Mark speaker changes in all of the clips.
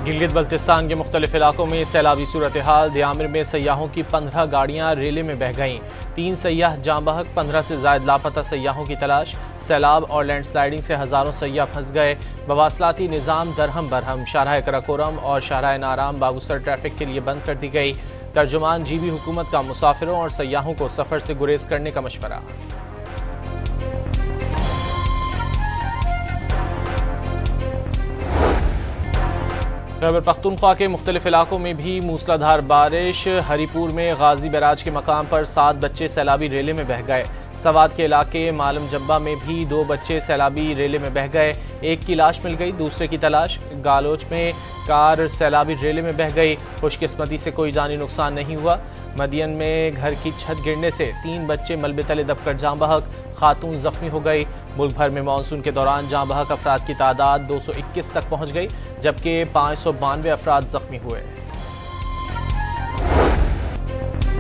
Speaker 1: गिलगित बल्तिस्तान के मुख्तलिफ इलाकों में सैलाबी सूरत हाल। दियामिर में सयाहों की 15 गाड़ियां रेले में बह गईं। 3 सयाह जाँ बहक, 15 से ज्यादा लापता सयाहों की तलाश। सैलाब और लैंडस्लाइडिंग से हजारों सयाह फंस गए। मवासलाती निज़ाम दरहम बरहम। शाहराह कराकोरम और शाहराह नाराम बाबूसर ट्रैफिक के लिए बंद कर दी गई। तर्जुमान जीबी हुकूमत का मुसाफिरों और सयाहों को सफर से गुरेज करने का मशवरा। खैबर पख्तूनख्वा के मुख्तलिफ इलाकों में भी मूसलाधार बारिश। हरीपुर में गाजी बैराज के मकाम पर 7 बच्चे सैलाबी रेले में बह गए। सवात के इलाके मालम जब्बा में भी 2 बच्चे सैलाबी रेले में बह गए। एक की लाश मिल गई, दूसरे की तलाश। गालोच में कार सैलाबी रेले में बह गई। खुशकिस्मती से कोई जानी नुकसान नहीं हुआ। मदियन में घर की छत गिरने से 3 बच्चे मलबे तले दबकर जाँ बहक, खातून जख्मी हो गई। मुल्क भर में मानसून के दौरान जाँ बहक अफराद की तादाद 221 तक पहुँच गई, जबकि 592 अफराद जख्मी हुए।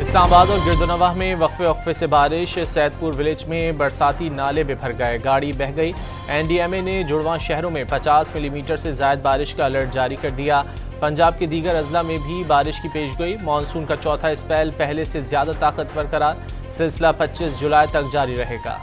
Speaker 1: इस्लामाबाद और गिरदोनवाह में वक्फे से बारिश। सैदपुर विलेज में बरसाती नाले में भर गए, गाड़ी बह गई। NDMA ने जुड़वां शहरों में 50 मिलीमीटर से ज्यादा बारिश का अलर्ट जारी कर दिया। पंजाब के दीगर अजला में भी बारिश की पेशगोई। मानसून का चौथा स्पेल पहले से ज्यादा ताकतवर करार। सिलसिला 25 जुलाई तक जारी रहेगा।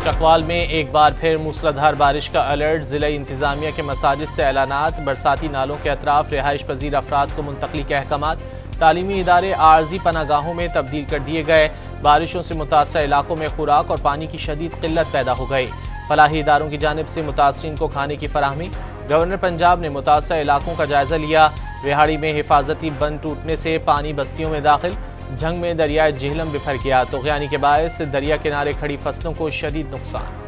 Speaker 1: चकवाल में एक बार फिर मूसलाधार बारिश का अलर्ट। जिला इंतजामिया के मसाजिद से ऐलानात। बरसाती नालों के अतराफ रिहाइश पजीर अफराद को मुंतकली के अहकामात। तालीमी इदारे आर्जी पनागाहों में तब्दील कर दिए गए। बारिशों से मुतासर इलाकों में खुराक और पानी की शदीद किल्लत पैदा हो गई। फलाही इदारों की जानिब से मुतासरीन को खाने की फराहमी। गवर्नर पंजाब ने मुतासर इलाकों का जायजा लिया। रिहाड़ी में हिफाजती बंद टूटने से पानी बस्तियों में दाखिल। जंग में दरियाए झेलम बिफर गया। तूग़यानी के बायस दरिया किनारे खड़ी फसलों को शदीद नुकसान।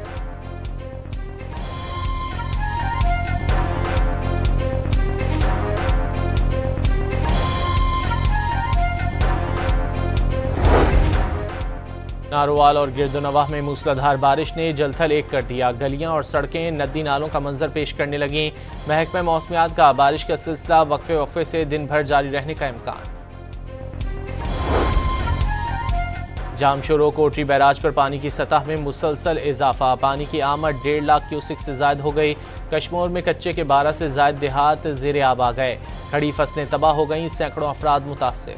Speaker 1: नारोवाल और गिरदोनवाह में मूसलाधार बारिश ने जलथल एक कर दिया। गलियां और सड़कें नदी नालों का मंजर पेश करने लगीं। महकमा मौसमियात का बारिश का सिलसिला वक्फे से दिन भर जारी रहने का इम्कान। जामशोरो कोटरी बैराज पर पानी की सतह में मुसलसल इजाफा। पानी की आमद 1.5 लाख क्यूसिक से ज्यादा हो गई। कश्मीर में कच्चे के 12 से ज्यादा देहात ज़ेरे आब आ गए। खड़ी फसलें तबाह हो गईं, सैकड़ों अफराद मुतासिर।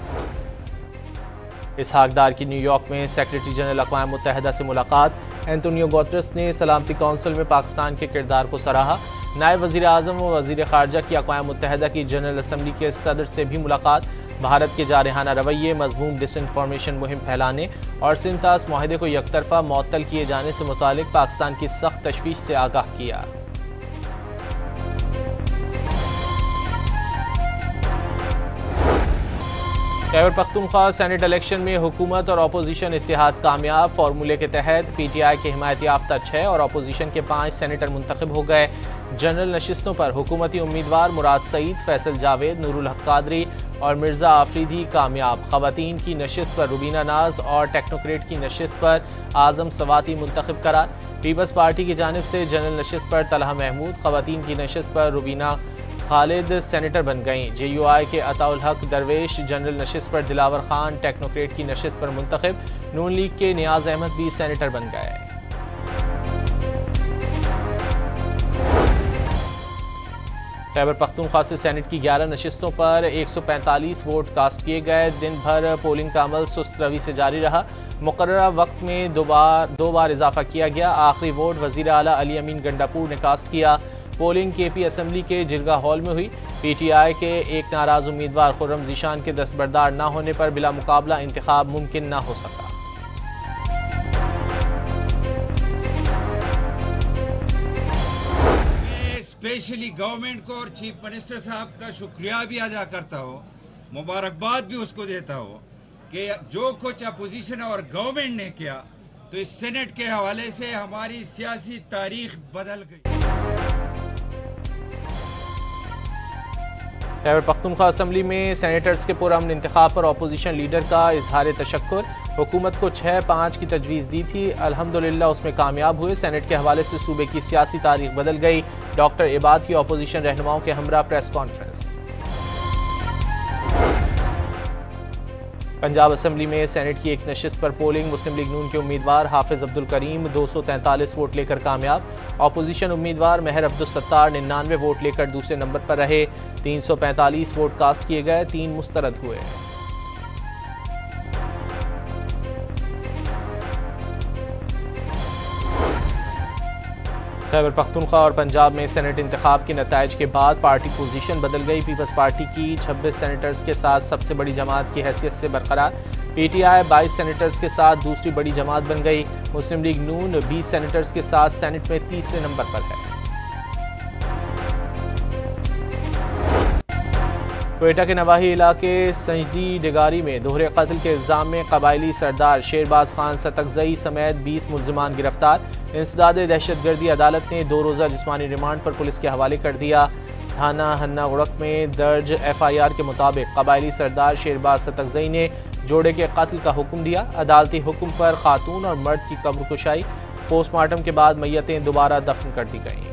Speaker 1: इसहाकदार की न्यूयॉर्क में सेक्रेटरी जनरल अक़वाम मुत्तहिदा से मुलाकात। एंटोनियो गुतेरेस ने सलामती कौंसिल में पाकिस्तान के किरदार को सराहा। नायब वज़ीर आज़म व वज़ीर ख़ारजा की अक़वाम मुत्तहिदा की जनरल असम्बली के सदर से भी मुलाकात। भारत के जारहाना रवैये, मज़मूम डिसइंफॉर्मेशन मुहिम फैलाने और सिंतास माहिदे को यकतरफा मुअत्तल किए जाने से मुतालिक पाकिस्तान की सख्त तशवीश से आगाह किया। खैबर पख्तूनख्वा सेनेट इलेक्शन में हुकूमत और अपोजिशन इत्तेहाद कामयाब। फार्मूले के तहत PTI के हिमायत याफ्ता 6 और अपोजिशन के 5 सेनेटर मुंतखब हो गए। जनरल नशिस्तों पर हुकूमती उम्मीदवार मुराद सईद, फैसल जावेद, नूरुल हक कादरी और मिर्जा आफरीदी कामयाब। खवातीन की नशिस्त पर रुबीना नाज और टेक्नोक्रेट की नशिस्त पर आजम सवाती मुंतखब करार। पीपल्स पार्टी की जानिब से जनरल नशिस्त पर तलहा महमूद, खवातीन की नशिस्त पर रुबीना खालिद सेनेटर बन गईं। JUI के अताउल हक दरवेश जनरल नशिस्त पर दिलावर खान, टेक्नोक्रेट की नशिस्त पर मुंतखब। नून लीग के नियाज अहमद भी सेनेटर बन गए। खैबर पख्तूनख्वा से सेनेट की 11 नशिस्तों पर 145 वोट कास्ट किए गए। दिन भर पोलिंग का अमल सुस्त रवि से जारी रहा। मुकर्ररा वक्त में दो बार इजाफा किया गया। आखिरी वोट वज़ीर आला अली अमीन गंडापुर ने कास्ट किया। पोलिंग KP असम्बली के जिरगा हॉल में हुई। PTI के एक नाराज उम्मीदवार खुर्रम ज़ीशान के दस्तबरदार न होने पर बिला मुकाबला इंतखाब मुमकिन न हो सका।
Speaker 2: स्पेशली गवर्नमेंट को और चीफ मिनिस्टर साहब का शुक्रिया भी अदा करता हो, मुबारकबाद भी उसको देता हो कि जो कुछ अपोजिशन और गवर्नमेंट ने किया, तो इस सेनेट के हवाले से हमारी सियासी तारीख बदल गई।
Speaker 1: खैबर पख्तूनख्वा असम्बली में सेनेटर्स के पुरअमन इंतखाब पर अपोजिशन लीडर का इजहार तशक्कुर। हुकूमत को 6-5 की तजवीज़ दी थी, अल्हम्दुलिल्लाह उसमें कामयाब हुए। सेनेट के हवाले से सूबे की सियासी तारीख बदल गई। डॉक्टर इबाद की अपोजिशन रहनुमाओं के हमरा प्रेस कॉन्फ्रेंस। पंजाब असम्बली में सेनेट की एक नशिस्त पर पोलिंग। मुस्लिम लीग नून के उम्मीदवार हाफिज अब्दुल करीम 243 वोट लेकर कामयाब। अपोजिशन उम्मीदवार महर अब्दुल सत्तार 99 वोट लेकर दूसरे नंबर पर रहे। 345 वोट कास्ट किए गए, 3 मुस्तरद हुए। खैबर पख्तूनख्वा और पंजाब में सेनेट इंतखाब के नताइज के बाद पार्टी पोजीशन बदल गई। पीपल्स पार्टी की 26 सेनेटर्स के साथ सबसे बड़ी जमात की हैसियत से बरकरार। पीटीआई 22 सेनेटर्स के साथ दूसरी बड़ी जमात बन गई। मुस्लिम लीग नून 20 सेनेटर्स के साथ सेनेट में तीसरे नंबर पर है। क्वेटा के नवाही इलाके संजदी डिगारी में दोहरे कत्ल के इल्जाम में कबायली सरदार शेरबाज खान सतकजई समेत 20 मुल्जिमान गिरफ्तार। इंसदाद दहशतगर्दी अदालत ने 2 रोज़ा जिस्मानी रिमांड पर पुलिस के हवाले कर दिया। थाना हन्ना गुड़क में दर्ज FIR के मुताबिक कबायली सरदार शेरबाज सतकजई ने जोड़े के कत्ल का हुक्म दिया। अदालती हुक्म पर खातून और मर्द की कब्र कुशाई। पोस्टमार्टम के बाद मैयतें दोबारा दफन कर दी गईं।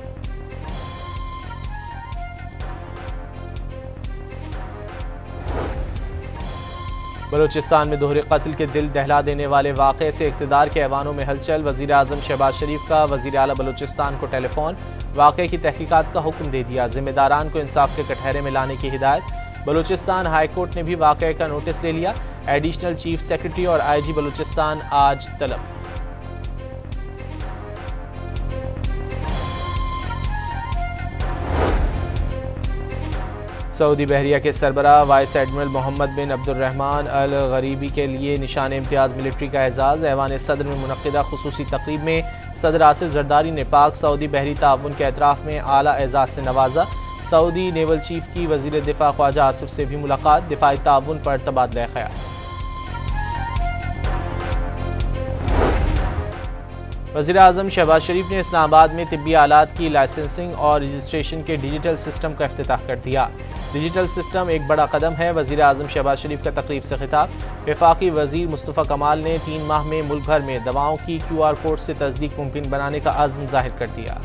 Speaker 1: बलूचिस्तान में दोहरे कत्ल के दिल दहला देने वाले वाक़े से इक़्तिदार के ऐवानों में हलचल। वज़ीर आज़म शहबाज शरीफ का वज़ीर आला बलूचिस्तान को टेलीफोन। वाक़े की तहकीकात का हुक्म दे दिया। ज़िम्मेदारान को इंसाफ के कटहरे में लाने की हिदायत। बलूचिस्तान हाई कोर्ट ने भी वाक़े का नोटिस ले लिया। एडिशनल चीफ सेक्रेटरी और IG बलूचिस्तान आज तलब। सऊदी बहरिया के सरबराह वाइस एडमिरल मोहम्मद बिन अब्दुर्रहमान अल गरीबी के लिए निशान इम्तियाज़ मिलिट्री का एजाज़। ऐवान सदर में मुनक़िदा खुसूसी तकरीब में सदर आसिफ जरदारी ने पाक सऊदी बहरी ताउन के एतराफ़ में आला एजाज़ से नवाजा। सऊदी नेवल चीफ की वज़ीर दिफा ख्वाजा आसिफ से भी मुलाकात। दिफाई ताउन पर तबादला ख्याल। वज़ीर आज़म शहबाज शरीफ ने इस्लामाबाद में तिब्बी आलात की लाइसेंसिंग और रजिस्ट्रेशन के डिजिटल सिस्टम का इफ्तिताह कर दिया। डिजिटल सिस्टम एक बड़ा कदम है। वज़ीर आज़म शहबाज शरीफ का तकरीब से खिताब। वफाकी वज़ीर मुस्तफ़ा कमाल ने 3 माह में मुल्क भर में दवाओं की QR कोड से तस्दीक मुमकिन बनाने का अज़्म ज़ाहिर कर दिया।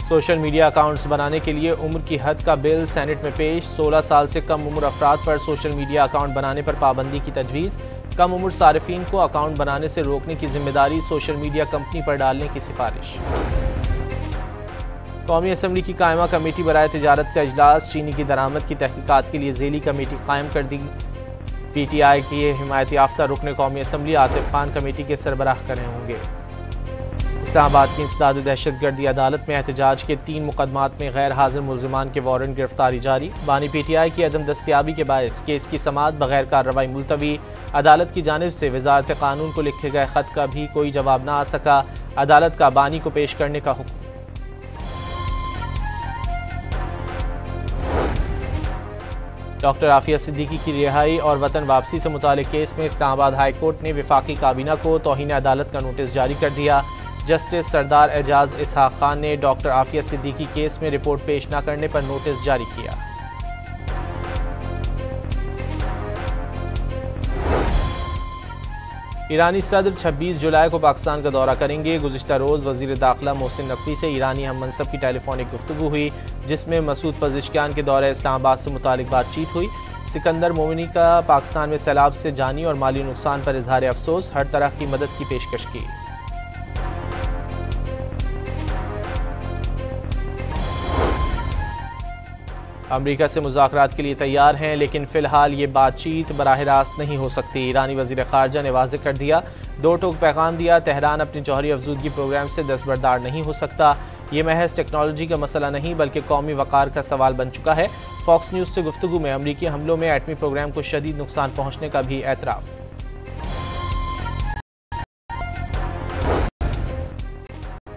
Speaker 1: सोशल मीडिया अकाउंट्स बनाने के लिए उम्र की हद का बिल सेनेट में पेश। 16 साल से कम उम्र अफराद पर सोशल मीडिया अकाउंट बनाने पर पाबंदी की तजवीज़। कम उम्र सारिफीन को अकाउंट बनाने से रोकने की जिम्मेदारी सोशल मीडिया कंपनी पर डालने की सिफारिश। कौमी असम्बली की कायमा कमेटी बराए तिजारत का इजलास। चीनी की दरामद की तहकीकात के लिए ज़ेली कमेटी कायम कर दी। PTI की हिमायत याफ्ता रुकन कौमी असम्बली आतिफ खान कमेटी के सरबराह करे होंगे। इस्लामाबाद की इंसदाद दहशतगर्दी अदालत में एहतजाज के 3 मुकदमात में गैर हाजिर मुल्जिमान के वारंट गिरफ्तारी जारी। बानी PTI की अदम दस्तियाबी के बायस केस की समाअत बगैर कार्रवाई मुलतवी। अदालत की जानिब से वजारत कानून को लिखे गए खत का भी कोई जवाब न आ सका। अदालत का बानी को पेश करने का हुक्म। डॉक्टर आफिया सिद्दीकी की रिहाई और वतन वापसी से मुतालिक केस में इस्लामाबाद हाई कोर्ट ने वफाकी काबीना को तौहीन अदालत का नोटिस जारी कर दिया। जस्टिस सरदार एजाज इसहाक खान ने डॉक्टर आफिया सिद्दीकी केस में रिपोर्ट पेश न करने पर नोटिस जारी किया। ईरानी सदर 26 जुलाई को पाकिस्तान का दौरा करेंगे। गुज़िश्ता रोज़ वज़ीर दाखिला मोहसिन नकवी से ईरानी हम मनसब की टेलीफोनिक गुफ्तगू हुई, जिसमें मसूद पज़िशकियान के दौरे इस्लामाबाद से मुतालिक बातचीत हुई। सिकंदर मोमिनी का पाकिस्तान में सैलाब से जानी और माली नुकसान पर इजहार अफसोस। हर तरह की मदद की पेशकश की। अमरीका से मुज़ाकरात के लिए तैयार हैं, लेकिन फ़िलहाल ये बातचीत बराह रास्त नहीं हो सकती। ईरानी वज़ीर ख़ारजा ने वाज़ेह कर दिया। 2 टोक पैगाम दिया। तेहरान अपनी जौहरी अफजूदगी प्रोग्राम से दस्तबरदार नहीं हो सकता। ये महज टेक्नोलॉजी का मसला नहीं बल्कि कौमी वक़ार का सवाल बन चुका है। फॉक्स न्यूज़ से गुफ्तगू में अमरीकी हमलों में एटमी प्रोग्राम को शदीद नुकसान पहुँचने का भी एतराफ़।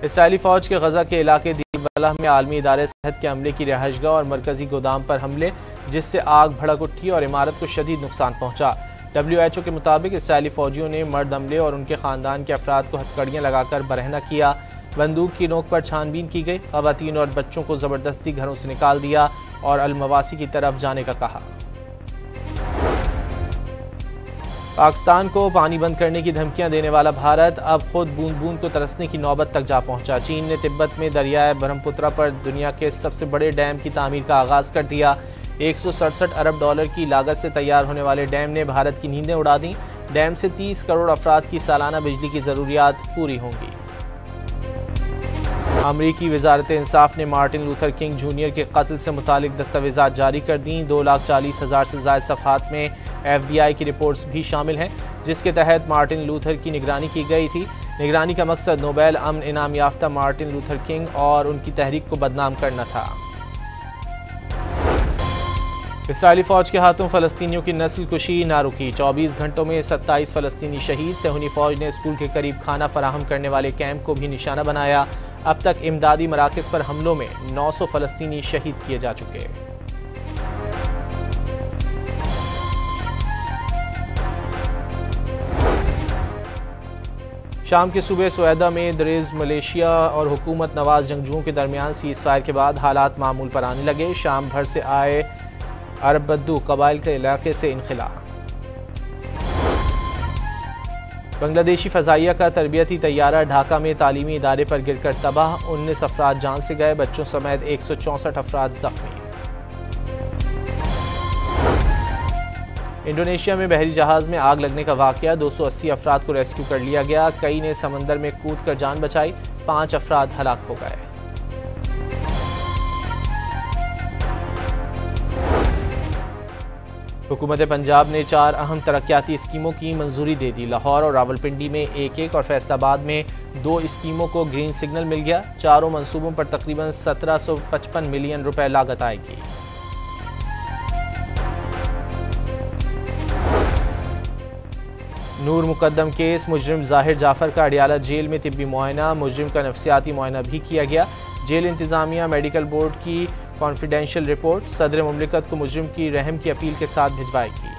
Speaker 1: इसराइली फ़ौज के गजा के इलाके दीवलाह में आलमी इदारे सेहत के अमले की रिहाइशगाह और मरकजी गोदाम पर हमले, जिससे आग भड़क उठी और इमारत को शदीद नुकसान पहुंचा। WHO के मुताबिक इसराइली फ़ौजियों ने मर्द अमले और उनके ख़ानदान के अफराद को हथकड़ियाँ लगाकर बरहना किया। बंदूक की नोक पर छानबीन की गई। ख़वातीन और बच्चों को ज़बरदस्ती घरों से निकाल दिया और अलमवासी की तरफ जाने का कहा। पाकिस्तान को पानी बंद करने की धमकियां देने वाला भारत अब खुद बूंद बूंद को तरसने की नौबत तक जा पहुंचा। चीन ने तिब्बत में दरियाए ब्रह्मपुत्रा पर दुनिया के सबसे बड़े डैम की तामीर का आगाज कर दिया। 167 अरब डॉलर की लागत से तैयार होने वाले डैम ने भारत की नींदें उड़ा दी। डैम से 30 करोड़ अफराद की सालाना बिजली की जरूरियात पूरी होंगी। अमरीकी वजारत इंसाफ ने मार्टिन लूथर किंग जूनियर के कत्ल से मुतालिक दस्तावेजात जारी कर दी। 2,40,000 से ज़ायद सफ़हात में FBI की रिपोर्ट्स भी शामिल हैं, जिसके तहत मार्टिन लूथर की निगरानी की गई थी। निगरानी का मकसद नोबेल अमन इनाम याफ्ता मार्टिन लूथर किंग और उनकी तहरीक को बदनाम करना था। इसराइली फौज के हाथों फ़लस्तीनियों की नस्ल कुशी ना रुकी। 24 घंटों में 27 फ़लस्तीनी शहीद। सेहूनी फौज ने स्कूल के करीब खाना फराहम करने वाले कैंप को भी निशाना बनाया। अब तक इमदादी मराकज़ पर हमलों में 900 फ़लस्तीनी शहीद किए जा चुके। शाम के सूबे सुएदा में दरेज मलेशिया और हुकूमत नवाज जंगजुओं के दरमियान सीज़फायर के बाद हालात मामूल पर आने लगे। शाम भर से आए अरब बद्दू कबाइल के इलाके से इनखिला। बांग्लादेशी फ़ज़ाइया का तरबियती तैयारा ढाका में तालीमी इदारे पर गिरकर तबाह। 19 अफराद जान से गए, बच्चों समेत 164 अफराद जख्मी। इंडोनेशिया में बहरी जहाज़ में आग लगने का वाक़या। 280 अफराद को रेस्क्यू कर लिया गया। कई ने समंदर में कूद कर जान बचाई। 5 अफराद हलाक हो गए। हुकूमत पंजाब ने 4 अहम तरक्याती स्कीमों की मंजूरी दे दी। लाहौर और रावलपिंडी में 1-1 और फैसलाबाद में 2 स्कीमों को ग्रीन सिग्नल मिल गया। चारों मंसूबों पर तकरीबन 1755 मिलियन रुपए लागत आएगी। नूर मुकद्दम केस। मुजरिम जाहिर जाफर का अडियाला जेल में तिब्बी मुआयना। मुजरिम का नफ्सियाती मुआयना भी किया गया। जेल इंतजामिया मेडिकल बोर्ड की कॉन्फिडेंशियल रिपोर्ट सदर मुमलिकत को मुजरिम की रहम की अपील के साथ भिजवाएगी।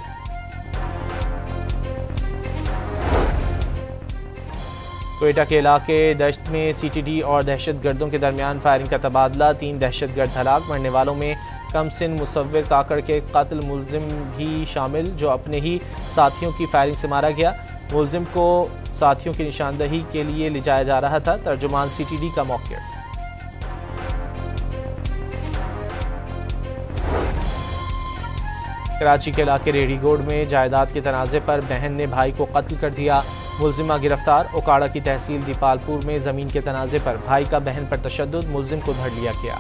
Speaker 1: क्वेटा के इलाके दश्त में CTD और दहशतगर्दों के दरमियान फायरिंग का तबादला। 3 दहशतगर्द हलाक। मरने वालों में कम सिन मुसव्विर काकड़ के कत्ल मुलजिम भी शामिल, जो अपने ही साथियों की फायरिंग से मारा गया। मुलजिम को साथियों की निशानदही के लिए ले जाया जा रहा था। तर्जुमान CTD का मौक़िफ़। कराची के इलाके रेडीगोड में जायदाद के तनाज़े पर बहन ने भाई को कत्ल कर दिया। मुलजिमा गिरफ्तार। ओकाड़ा की तहसील दीपालपुर में ज़मीन के तनाज़े पर भाई का बहन पर तशद्दुद। मुलजिम को धर लिया गया।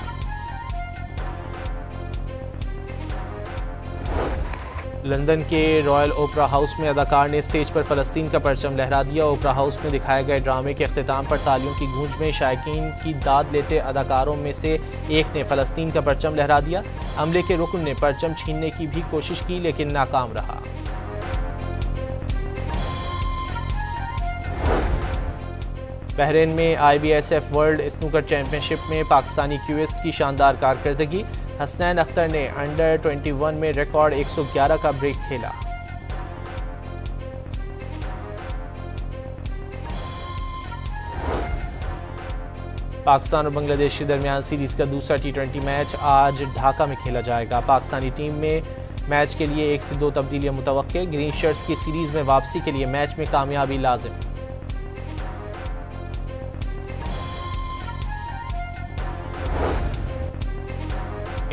Speaker 1: लंदन के रॉयल ओपरा हाउस में अदाकार ने स्टेज पर फ़लस्तीन का परचम लहरा दिया। ओपरा हाउस में दिखाए गए ड्रामे के अख्तिताम पर तालियों की गूंज में शायकीन की दाद लेते अदाकारों में से एक ने फ़लस्तीन का परचम लहरा दिया। अमले के रुकन ने परचम छीनने की भी कोशिश की, लेकिन नाकाम रहा। बहरीन में IBSF वर्ल्ड स्नूकर चैंपियनशिप में पाकिस्तानी क्यूइस्ट की शानदार कारकर्दगी। हसनैन अख्तर ने अंडर 21 में रिकॉर्ड 111 का ब्रेक खेला। पाकिस्तान और बांग्लादेश के दरमियान सीरीज का दूसरा T20 मैच आज ढाका में खेला जाएगा। पाकिस्तानी टीम में मैच के लिए 1 से 2 तब्दीलियां मुतवक्के। ग्रीन शर्ट्स की सीरीज में वापसी के लिए मैच में कामयाबी लाजिम।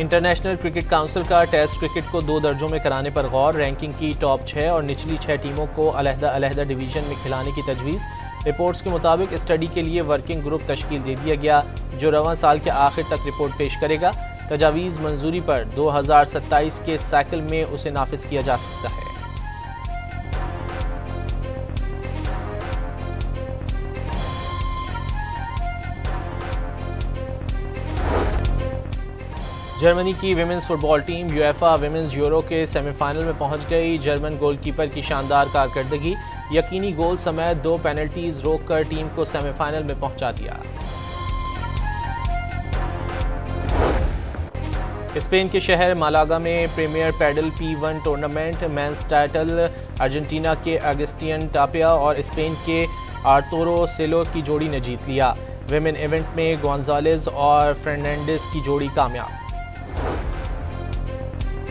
Speaker 1: इंटरनेशनल क्रिकेट काउंसिल का टेस्ट क्रिकेट को 2 दर्जों में कराने पर गौर। रैंकिंग की टॉप 6 और निचली 6 टीमों को अलहदा डिवीजन में खिलाने की तजवीज़। रिपोर्ट्स के मुताबिक स्टडी के लिए वर्किंग ग्रुप तश्कील दे दिया गया, जो रवां साल के आखिर तक रिपोर्ट पेश करेगा। तजावीज़ मंजूरी पर 2027 के साइकिल में उसे नाफिज किया जा सकता है। जर्मनी की women's football team UEFA women's euro के सेमीफाइनल में पहुंच गई। जर्मन गोलकीपर की शानदार कारकर्दगी, यकीनी गोल समेत 2 पेनल्टीज रोककर टीम को सेमीफाइनल में पहुंचा दिया। स्पेन के शहर मालागा में premier padel P1 tournament men's title Argentina के अगस्टियन टापिया और स्पेन के आर्तुरो सेलो की जोड़ी ने जीत लिया। विमेन इवेंट में गोंजालेज और फर्नांडिस की जोड़ी कामयाब।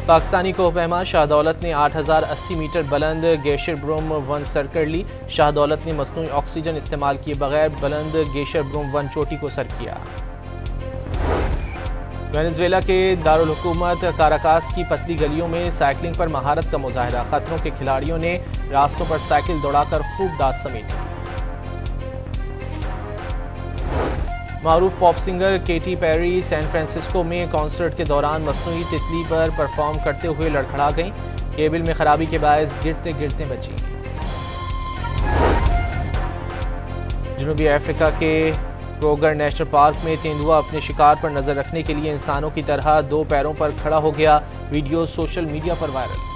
Speaker 1: पाकिस्तानी कोहपहमा शाहदौलत ने 8080 मीटर बुलंद गेशर ब्रूम 1 सर कर ली। शाहदौलत ने मसनूई ऑक्सीजन इस्तेमाल किए बगैर बुलंद गेशर ब्रूम 1 चोटी को सर किया। वेनेजुएला के दारुल हुकूमत काराकास की पतली गलियों में साइकिलिंग पर महारत का मुजाहरा। खतरों के खिलाड़ियों ने रास्तों पर साइकिल दौड़ाकर खूब दाद समेटी। मारूफ pop singer Katy Perry San Francisco में कॉन्सर्ट के दौरान मसनूई तितली पर परफॉर्म करते हुए लड़खड़ा गईं। केबल में खराबी के बायस गिरते गिरते बची। जनूबी अफ्रीका के क्रोगर नेशनल पार्क में तेंदुआ अपने शिकार पर नजर रखने के लिए इंसानों की तरह 2 पैरों पर खड़ा हो गया। वीडियो सोशल मीडिया पर वायरल।